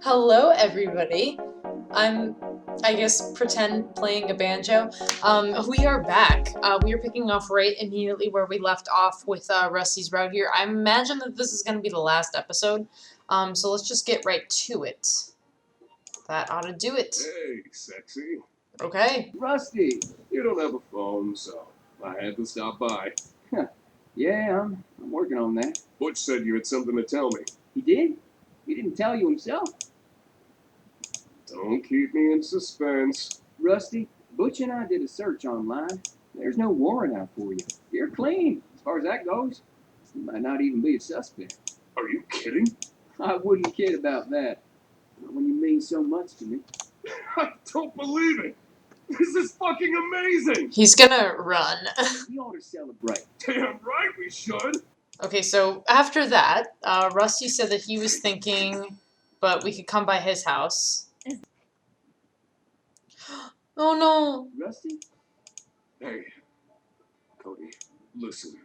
Hello, everybody. I guess, pretend playing a banjo. We are back. We are picking off right immediately where we left off with Rusty's route here. I imagine that this is going to be the last episode, so let's just get right to it. That ought to do it. Hey, sexy. Okay. Rusty! You don't have a phone, so I had to stop by. Yeah, I'm working on that. Butch said you had something to tell me. He did? He didn't tell you himself? Don't keep me in suspense. Rusty, Butch and I did a search online. There's no warrant out for you. You're clean, as far as that goes. You might not even be a suspect. Are you kidding? I wouldn't kid about that. Not when you mean so much to me. I don't believe it. This is fucking amazing. He's gonna run. We ought to celebrate. Damn right we should. Okay, so after that, Rusty said that he was thinking, but we could come by his house. Oh no! Rusty? Hey, Cody, listen.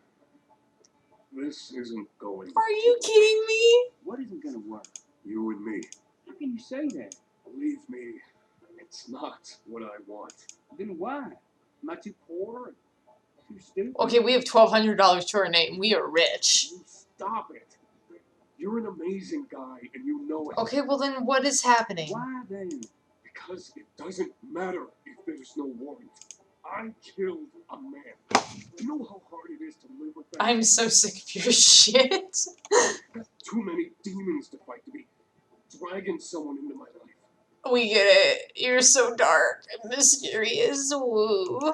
This isn't going. Are you kidding me? What isn't gonna work? You and me. How can you say that? Believe me, it's not what I want. Then why? Am I too poor? Too stupid? Okay, we have $1,200 to our name. We are rich. You stop it. You're an amazing guy, and you know it. Okay, well then what is happening? Why then? Because it doesn't matter if there's no warrant. I killed a man. You know how hard it is to live with that? I'm so sick of your shit. I've too many demons to fight to be dragging someone into my life. We get it. You're so dark and mysterious. Woo.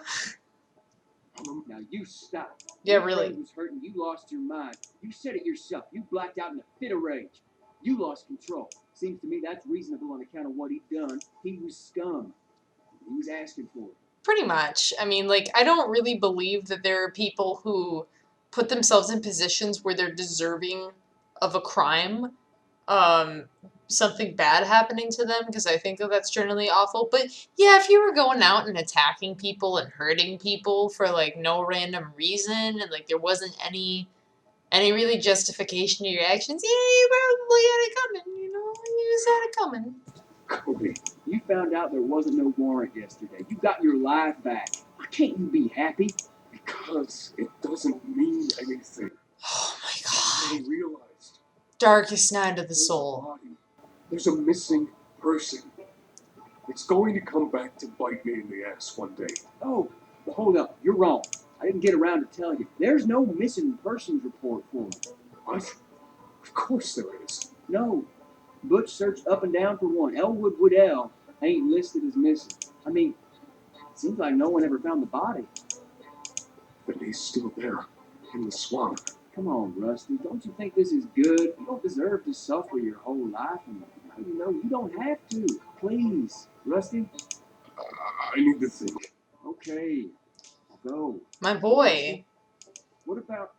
Now you stop. Yeah, Your really. brain was hurting. You lost your mind. You said it yourself. You blacked out in a fit of rage. You lost control. Seems to me that's reasonable on account of what he'd done. He was scum. He was asking for it. Pretty much. I mean, like, I don't really believe that there are people who put themselves in positions where they're deserving of a crime. Something bad happening to them, because I think that that's generally awful. But yeah, if you were going out and attacking people and hurting people for like no random reason, and like there wasn't any really justification to your actions, yeah, you probably had it coming, you know? You just had it coming. Cody, You found out there wasn't no warrant yesterday. You got your life back. Why can't you be happy? because it doesn't mean anything. Oh my god. I realized Darkest night of the there's a soul. body. There's a missing person. It's going to come back to bite me in the ass one day. Oh, well, hold up. You're wrong. I didn't get around to tell you. There's no missing persons report for him. What? Of course there is. No. Butch searched up and down for one. Elwood Woodell ain't listed as missing. I mean, it seems like no one ever found the body. But he's still there, in the swamp. Come on, Rusty. Don't you think this is good? You don't deserve to suffer your whole life. And you know, you don't have to. Please. Rusty? I need to think. Okay. I'll go. My boy. What about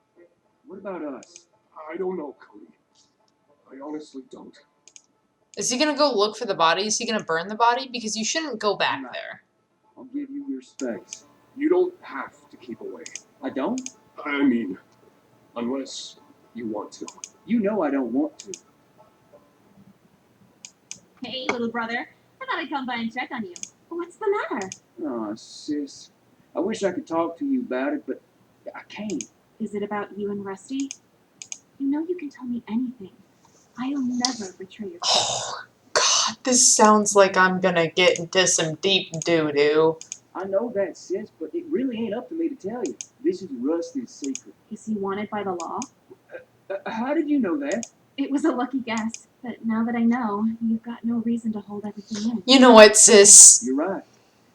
us? I don't know, Cody. I honestly don't. Is he gonna go look for the body? Is he gonna burn the body? Because you shouldn't go back No. there. I'll give you your space. You don't have to keep away. I don't? I mean, unless you want to. You know I don't want to. Hey, little brother. I thought I'd come by and check on you. What's the matter? Aw, sis. I wish I could talk to you about it, but I can't. Is it about you and Rusty? You know you can tell me anything. I'll never betray your trust. Oh, God, this sounds like I'm gonna get into some deep doo-doo. I know that, sis, but it really ain't up to me to tell you. This is Rusty's secret. Is he wanted by the law? How did you know that? It was a lucky guess, but now that I know, you've got no reason to hold everything in. You know what, sis? You're right.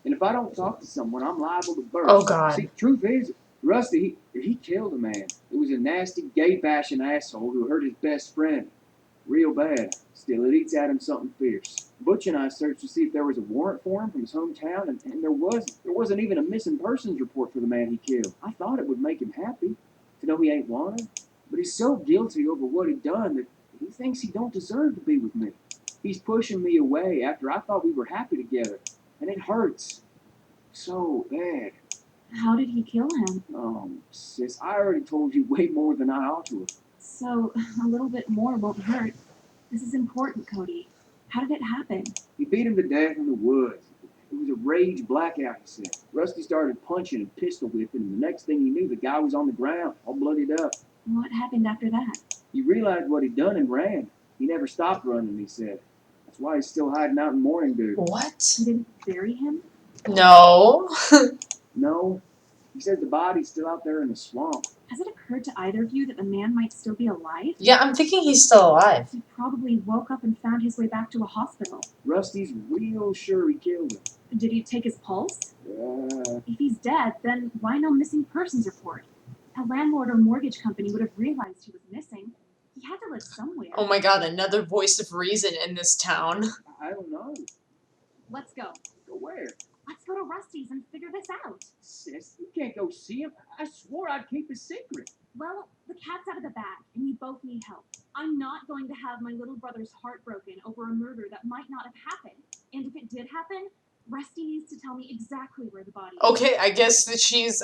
And if I don't talk to someone, I'm liable to burst. Oh, God. See, truth is, Rusty, he killed a man. It was a nasty, gay-bashing asshole who hurt his best friend. Real bad. Still, it eats at him something fierce. Butch and I searched to see if there was a warrant for him from his hometown, and there wasn't. There wasn't even a missing persons report for the man he killed. I thought it would make him happy to know he ain't wanted, but he's so guilty over what he done that he thinks he don't deserve to be with me. He's pushing me away after I thought we were happy together, and it hurts so bad. How did he kill him? Sis, I already told you way more than I ought to have. So, a little bit more won't hurt. This is important, Cody. How did it happen? He beat him to death in the woods. It was a rage blackout, he said. Rusty started punching and pistol whipping, and the next thing he knew, the guy was on the ground, all bloodied up. What happened after that? He realized what he'd done and ran. He never stopped running, he said. That's why he's still hiding out in Morningdew. What? You didn't bury him? No. No, he said the body's still out there in the swamp. Has it occurred to either of you that the man might still be alive? Yeah, I'm thinking he's still alive. He probably woke up and found his way back to a hospital. Rusty's real sure he killed him. Did he take his pulse? Yeah. If he's dead, then why no missing persons report? A landlord or mortgage company would have realized he was missing. He had to live somewhere. Oh my god, another voice of reason in this town. I don't know. Let's go. Go where? Let's go to Rusty's and figure this out. Sis, you can't go see him. I swore I'd keep his secret. Well, the cat's out of the bag, and we both need help. I'm not going to have my little brother's heart broken over a murder that might not have happened. And if it did happen, Rusty needs to tell me exactly where the body is. Okay, I guess that she's.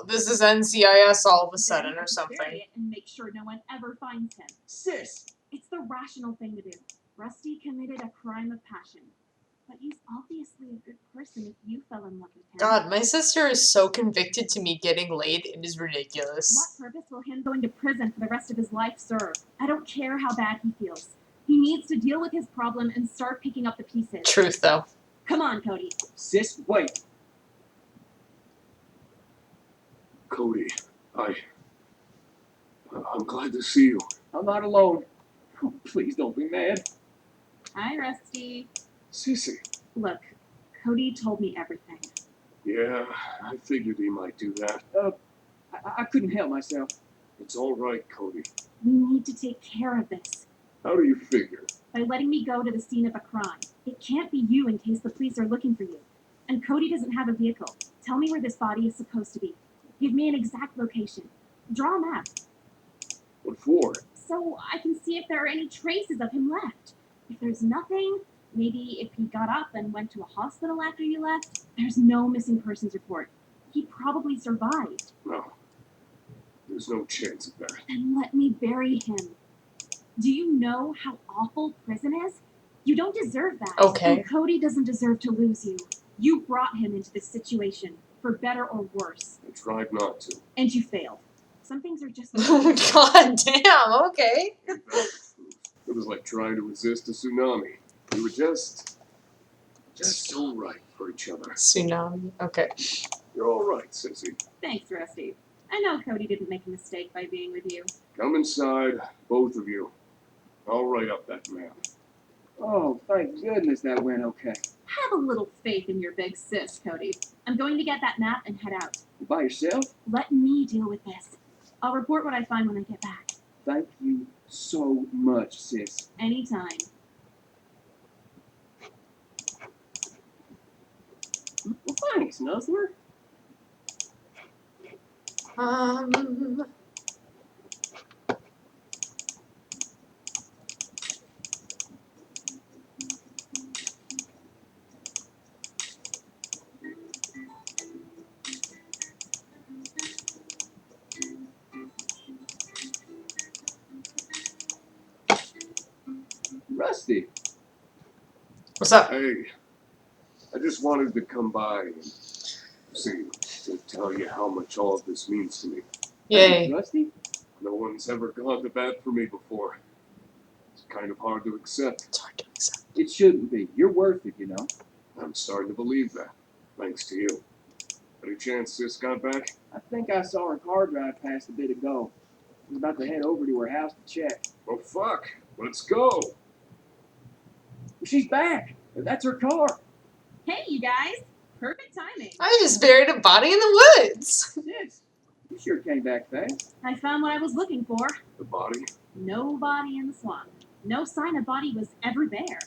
This is NCIS all of a sudden Then I or can something. bury it and make sure no one ever finds him. Sis! It's the rational thing to do. Rusty committed a crime of passion. But he's obviously a good person if you fell in love with him. God, my sister is so convicted to me getting laid, it is ridiculous. What purpose will him going to prison for the rest of his life serve? I don't care how bad he feels. He needs to deal with his problem and start picking up the pieces. Truth, though. Come on, Cody. Sis, wait. Cody, I'm glad to see you. I'm not alone. Oh, please don't be mad. Hi, Rusty. Sissy. Look, Cody told me everything. Yeah, I figured he might do that. I couldn't help myself. It's all right, Cody. We need to take care of this. How do you figure? By letting me go to the scene of a crime. It can't be you in case the police are looking for you. And Cody doesn't have a vehicle. Tell me where this body is supposed to be. Give me an exact location. Draw a map. What for? So I can see if there are any traces of him left. If there's nothing, maybe if he got up and went to a hospital after you left, there's no missing persons report. He probably survived. No. There's no chance of that. Then let me bury him. Do you know how awful prison is? You don't deserve that. Okay. And Cody doesn't deserve to lose you. You brought him into this situation, for better or worse. I tried not to. And you failed. Some things are just... God damn, okay. It was like trying to resist a tsunami. We were just so right for each other. Tsunami, okay. You're all right, Sissy. Thanks, Rusty. I know Cody didn't make a mistake by being with you. Come inside, both of you. I'll write up that map. Oh, thank goodness that went okay. Have a little faith in your big sis, Cody. I'm going to get that map and head out. You by yourself? Let me deal with this. I'll report what I find when I get back. Thank you so much, sis. Anytime. Well, thanks, Nuzzler. Rusty. What's up? Hey, I just wanted to come by and see, to tell you how much all of this means to me. Yay. Thanks, Rusty. No one's ever gone to bat for me before. It's kind of hard to accept. It's hard to accept. It shouldn't be. You're worth it, you know. I'm starting to believe that, thanks to you. Any chance Sis got back? I think I saw her car drive past a bit ago. I was about to head over to her house to check. Oh, fuck. Let's go. Well, she's back. That's her car. Hey, you guys. Perfect timing. I just buried a body in the woods. Sis, you sure came back fast. I found what I was looking for. The body? No body in the swamp. No sign a body was ever there.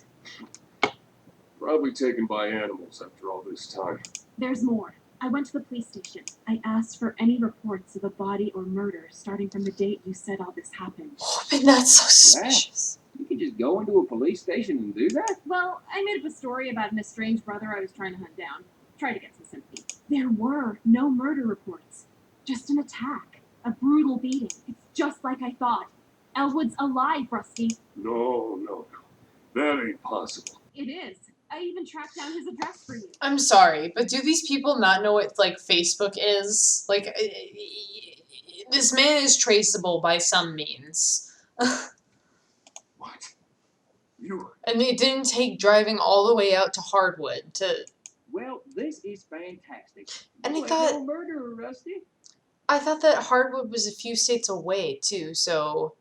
Probably taken by animals after all this time. There's more. I went to the police station. I asked for any reports of a body or murder starting from the date you said all this happened. Oh, but that's so suspicious. You could just go into a police station and do that? Well, I made up a story about an estranged brother I was trying to hunt down. Try to get some sympathy. There were no murder reports. Just an attack. A brutal beating. It's just like I thought. Elwood's alive, Rusty. No. That ain't possible. It is. I even tracked down his address for you. I'm sorry, but do these people not know what like Facebook is? Like, this man is traceable by some means. What? You... And it didn't take driving all the way out to Hardwood to. Well, this is fantastic. And You I ain't thought- no murderer, Rusty. I thought that Hardwood was a few states away too. So,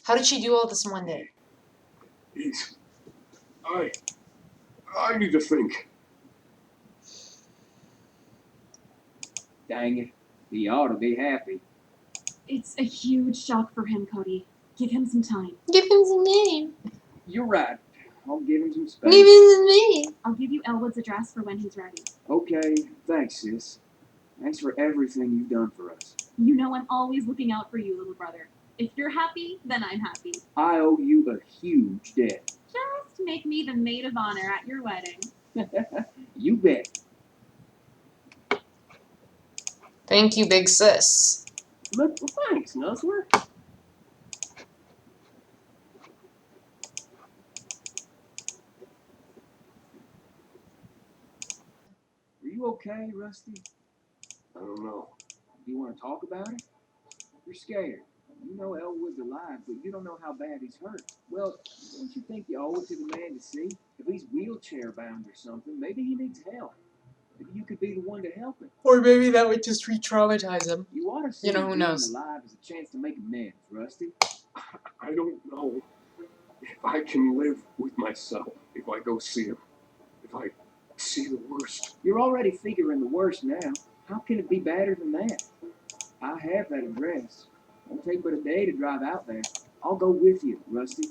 how did she do all this in one day? He's... I need to think. Dang it. He ought to be happy. It's a huge shock for him, Cody. Give him some time. Give him the name. You're right. I'll give him some space. Give him the name. I'll give you Elwood's address for when he's ready. Okay, thanks, sis. Thanks for everything you've done for us. You know I'm always looking out for you, little brother. If you're happy, then I'm happy. I owe you a huge debt. Just make me the maid of honor at your wedding. You bet. Thank you, big sis. Well, thanks, Nuzzler. Are you okay, Rusty? I don't know. Do you want to talk about it? You're scared. You know Elwood's alive, but you don't know how bad he's hurt. Well, don't you think you owe it to the man to see? If he's wheelchair bound or something, maybe he needs help. Maybe you could be the one to help him. Or maybe that would just re-traumatize him. You ought to see You know, who being knows? alive as a chance to make amends, Rusty. I don't know if I can live with myself if I go see him. If I see the worst. You're already figuring the worst now. How can it be better than that? I have that address. Won't take but a day to drive out there. I'll go with you, Rusty.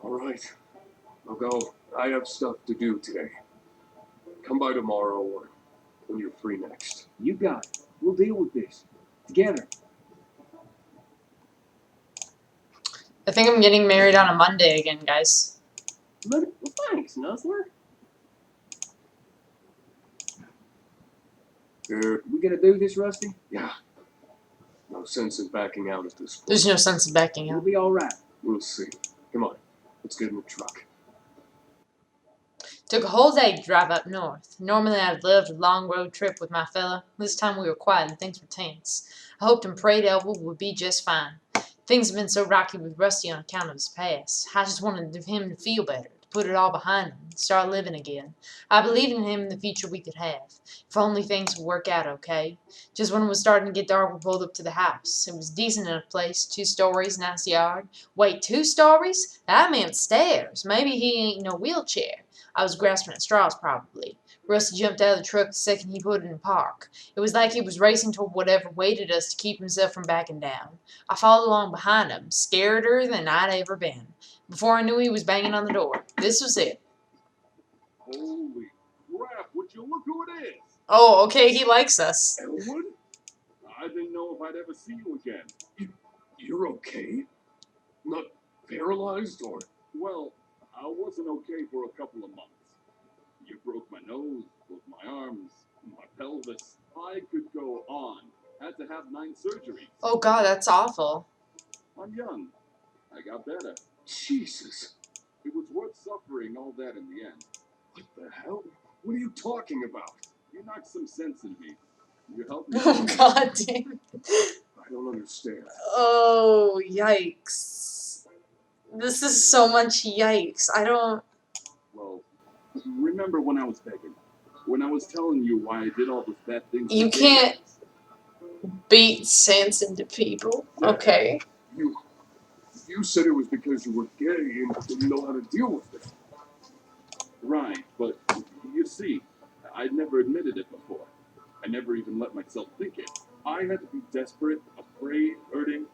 All right. I'll go. I have stuff to do today. Come by tomorrow or when you're free next. You got it. We'll deal with this. Together. I think I'm getting married on a Monday again, guys. Well, thanks, Nuzzler. We gonna do this, Rusty? Yeah. No sense in backing out at this point. There's no sense in backing We'll out. be all right. We'll see. Come on. Let's get in the truck. Took a whole day to drive up north. Normally I'd loved a long road trip with my fella. This time we were quiet and things were tense. I hoped and prayed Elwood would be just fine. Things have been so rocky with Rusty on account of his past. I just wanted him to feel better, to put it all behind him, and start living again. I believed in him and the future we could have. If only things would work out okay. Just when it was starting to get dark, we pulled up to the house. It was decent enough place, 2 stories, nice yard. Wait, 2 stories? That meant stairs. Maybe he ain't no wheelchair. I was grasping at straws, probably. Rusty jumped out of the truck the second he put it in park. It was like he was racing toward whatever waited us to keep himself from backing down. I followed along behind him, scareder than I'd ever been. Before I knew he was banging on the door. This was it. Holy crap, would you look who it is? Oh, okay, he likes us. Elwood? I didn't know if I'd ever see you again. You're okay? Not paralyzed or... Well, I wasn't okay for a couple of months. You broke my nose, broke my arms, my pelvis. I could go on. Had to have 9 surgeries. Oh god, that's awful. I'm young. I got better. Jesus. It was worth suffering all that in the end. What the hell? What are you talking about? You knocked some sense in me. You helped me. Oh god damn. I don't understand. Oh, yikes. This is so much yikes. I don't... Well, remember when I was begging? When I was telling you why I did all those bad things? You can't beat sense into people. Okay. You said it was because you were gay and didn't know how to deal with it. Right, but you see, I'd never admitted it before. I never even let myself think it. I had to be desperate, afraid, hurting.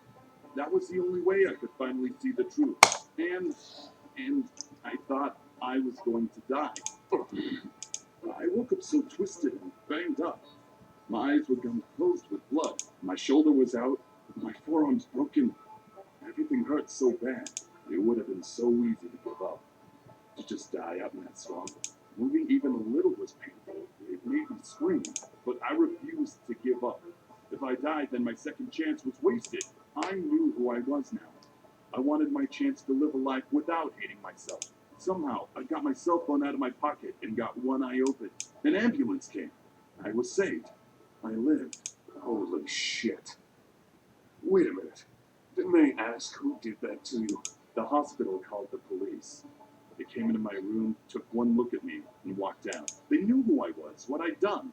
That was the only way I could finally see the truth. And I thought I was going to die. I woke up so twisted and banged up. My eyes were gum closed with blood. My shoulder was out. My forearms broken. Everything hurt so bad. It would have been so easy to give up. To just die out in that swamp. Moving even a little was painful. It made me scream. But I refused to give up. If I died, then my second chance was wasted. I knew who I was now. I wanted my chance to live a life without hating myself. Somehow, I got my cell phone out of my pocket and got one eye open. An ambulance came. I was saved. I lived. Holy shit. Wait a minute. Didn't they ask who did that to you? The hospital called the police. They came into my room, took one look at me, and walked out. They knew who I was, what I'd done.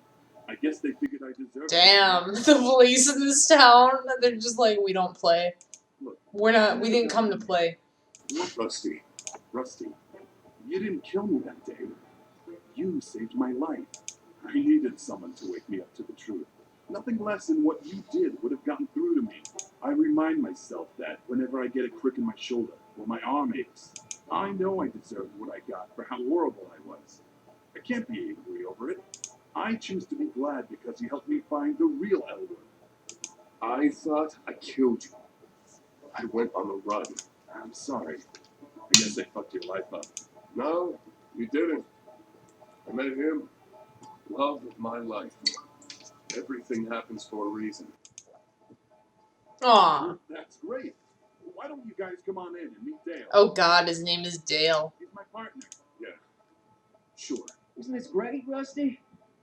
I guess they figured I deserved Damn, it. the police in this town, they're just like, we don't play. Look, We didn't come to play. What, Rusty? Rusty, you didn't kill me that day. You saved my life. I needed someone to wake me up to the truth. Nothing less than what you did would have gotten through to me. I remind myself that whenever I get a crick in my shoulder or my arm aches, I know I deserved what I got for how horrible I was. I can't be angry over it. I choose to be glad because you helped me find the real Elwood. I thought I killed you. I went on the run. I'm sorry. I guess I fucked your life up. No, you didn't. I met him. Love of my life. Everything happens for a reason. Aw. That's great. Why don't you guys come on in and meet Dale? Oh god, his name is Dale. He's my partner. Yeah, sure. Isn't this great, Rusty?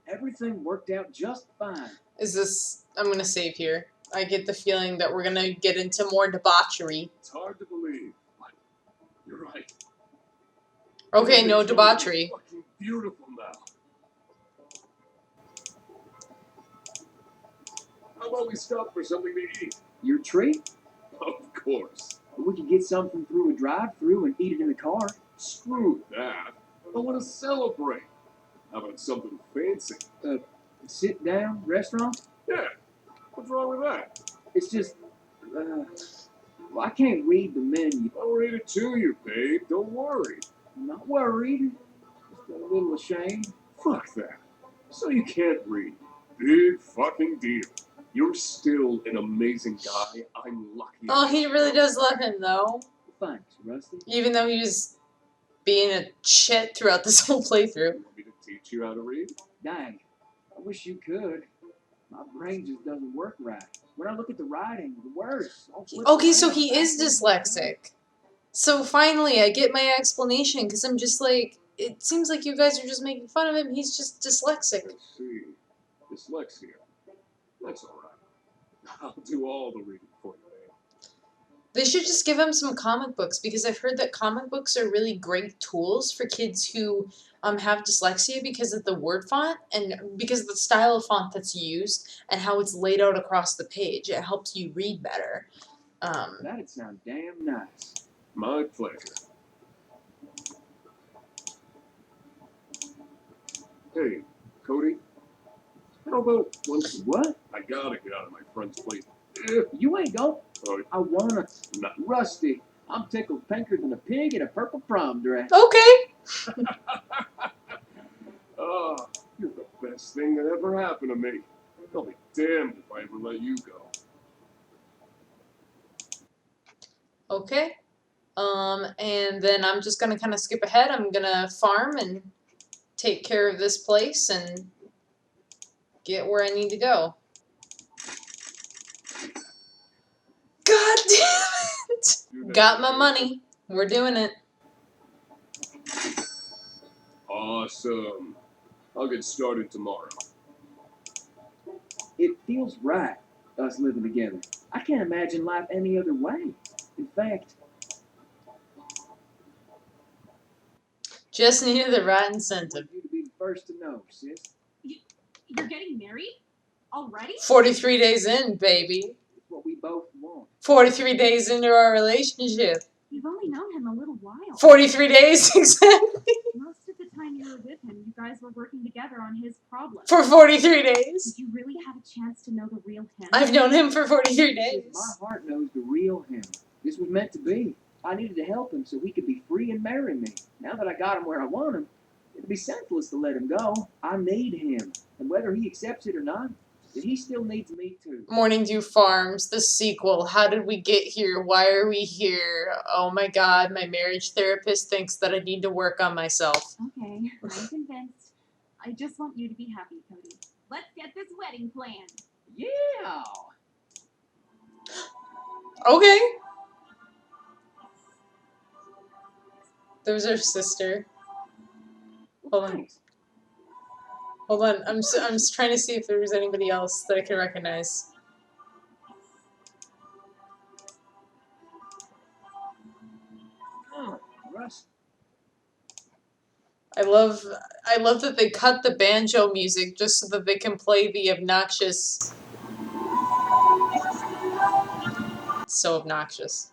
Everything worked out just fine. Is this... I'm gonna save here. I get the feeling that we're gonna get into more debauchery. It's hard to believe, but you're right. Okay, no Everything's gonna be debauchery. fucking beautiful now. How about we stop for something to eat? Your treat? Of course. We could get something through a drive-through and eat it in the car. Screw that. I want to celebrate. How about something fancy? Sit-down restaurant? Yeah. What's wrong with that? It's just, well, I can't read the menu. I'll read it to you, babe. Don't worry. I'm not worried. Just a little ashamed. Fuck that. So you can't read. Big fucking deal. You're still an amazing guy. I'm lucky. Oh, he really does love him, though. Thanks, Rusty. Even though he was being a shit throughout this whole playthrough. You want me to teach you how to read? Dang, I wish you could. My brain just doesn't work right. When I look at the writing, the words. all flip Okay, so around. he is dyslexic. So finally, I get my explanation, because I'm just like, it seems like you guys are just making fun of him. He's just dyslexic. I see. Dyslexia. That's all right. I'll do all the reading for you, babe. They should just give him some comic books, because I've heard that comic books are really great tools for kids who have dyslexia because of the word font and because of the style of font that's used and how it's laid out across the page. It helps you read better. That'd sound damn nice. My pleasure. Hey, Cody. How about once What? I gotta get out of my friend's place. You ain't going. Oh, I wanna. no. Rusty, I'm tickled pinker than a pig in a purple prom dress. Okay. Oh, you're the best thing that ever happened to me. I'll be damned if I ever let you go. Okay. And then I'm just gonna kind of skip ahead. I'm gonna farm and take care of this place and get where I need to go. God damn it! Got my money. We're doing it. Awesome. I'll get started tomorrow. It feels right, us living together. I can't imagine life any other way. In fact, Just needed the right I incentive. want you to be the first to know, sis. You're getting married? Already? 43 days in, baby. It's what we both want. 43 days into our relationship. You've only known him a little while. 43 days, exactly. Most of the time you were with him, you guys were working together on his problems. For 43 days. Did you really have a chance to know the real him? I've known him for 43 Sis, days. my heart knows the real him. This was meant to be. I needed to help him so he could be free and marry me. Now that I got him where I want him, it'd be senseless to let him go. I need him. And whether he accepts it or not, he still needs me too. Morningdew Farms, the sequel. How did we get here? Why are we here? Oh my god, my marriage therapist thinks that I need to work on myself. Okay, I'm convinced. I just want you to be happy, Cody. Let's get this wedding planned. Yeah! Okay. There was her sister. Well, Hold on. thanks. Hold on. I'm just trying to see if there was anybody else that I can recognize. Oh, Russ. I love that they cut the banjo music just so that they can play the obnoxious. So obnoxious.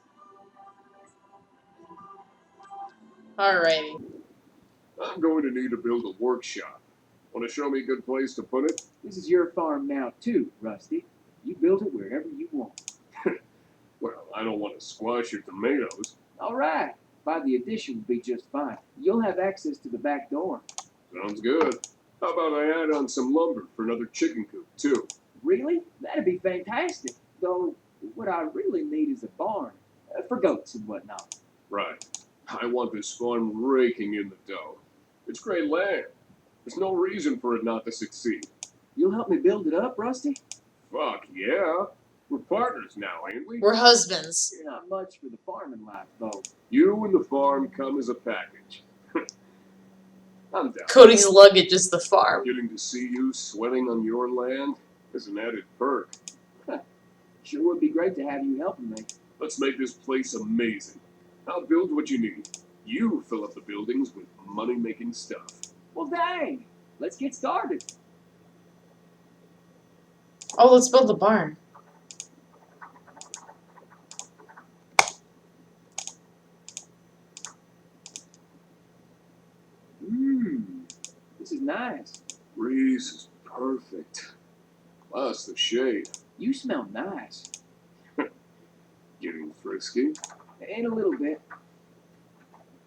Alrighty. I'm going to need to build a workshop. Want to show me a good place to put it? This is your farm now, too, Rusty. You build it wherever you want. Well, I don't want to squash your tomatoes. All right. By the addition will be just fine. You'll have access to the back door. Sounds good. How about I add on some lumber for another chicken coop, too? Really? That'd be fantastic. Though, what I really need is a barn. For goats and whatnot. Right. I want this farm raking in the dough. It's great land. There's no reason for it not to succeed. You'll help me build it up, Rusty? Fuck yeah. We're partners now, ain't we? We're husbands. You're not much for the farming life, though. You and the farm come as a package. I'm down. Cody's luggage is the farm. Getting to see you sweating on your land is an added perk. Sure would be great to have you helping me. Let's make this place amazing. I'll build what you need. You fill up the buildings with money-making stuff. Well, dang. Let's get started. Oh, let's build the barn. This is nice. Breeze is perfect. Plus the shade. You smell nice. Getting frisky? In a little bit.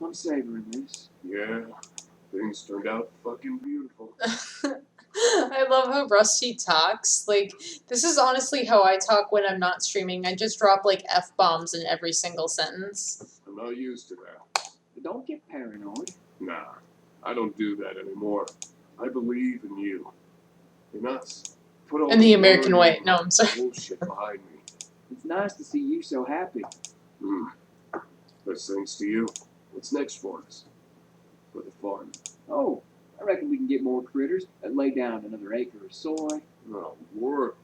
I'm savoring this. Yeah. Things turned out fucking beautiful. I love how Rusty talks. Like, this is honestly how I talk when I'm not streaming. I just drop, like, F-bombs in every single sentence. I'm not used to that. Don't get paranoid. Nah, I don't do that anymore. I believe in you. In us. Put all In the American worry way. and No, I'm sorry. bullshit behind me. It's nice to see you so happy. That's thanks to you. What's next for us? For the farm. Oh, I reckon we can get more critters and lay down another acre of soy. Oh, work.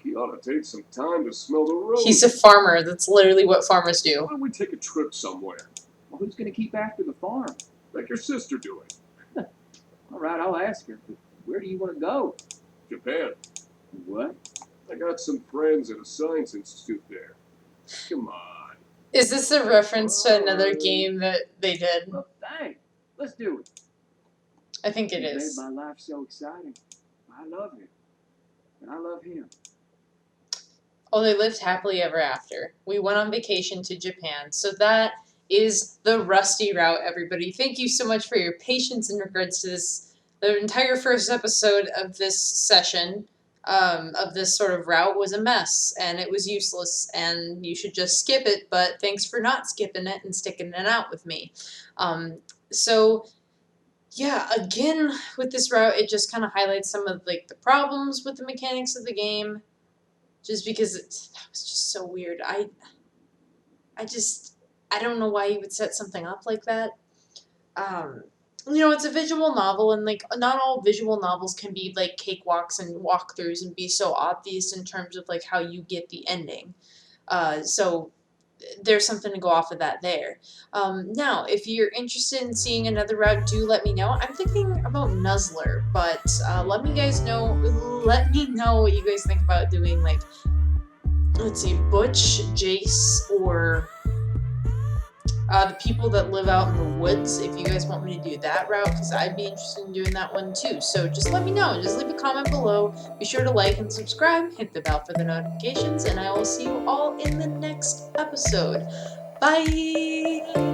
He ought to take some time to smell the roses. He's a farmer. That's literally what farmers do. Why don't we take a trip somewhere? Well, who's going to keep after the farm? Like your sister doing. All right, I'll ask her. But where do you want to go? Japan. What? I got some friends at a science institute there. Come on. Is this a reference to another game that they did? Well, dang. Let's do it. I think it It is. made my life so exciting. I love it. And I love him. Oh, they lived happily ever after. We went on vacation to Japan. So that is the Rusty route, everybody. Thank you so much for your patience in regards to this. The entire first episode of this session, of this sort of route, was a mess. And it was useless. And you should just skip it. But thanks for not skipping it and sticking it out with me. So... yeah, again, with this route, it just kind of highlights some of, like, the problems with the mechanics of the game. Just because that was just so weird. I don't know why you would set something up like that. It's a visual novel, and, like, not all visual novels can be, like, cakewalks and walkthroughs and be so obvious in terms of, like, how you get the ending. So there's something to go off of that there. Now, if you're interested in seeing another route, do let me know. I'm thinking about Nuzzler, but let me know what you guys think about doing, like, let's see, Butch, Jace, or the people that live out in the woods, if you guys want me to do that route, because I'd be interested in doing that one too. So just let me know. Just leave a comment below. Be sure to like and subscribe. Hit the bell for the notifications. And I will see you all in the next episode. Bye!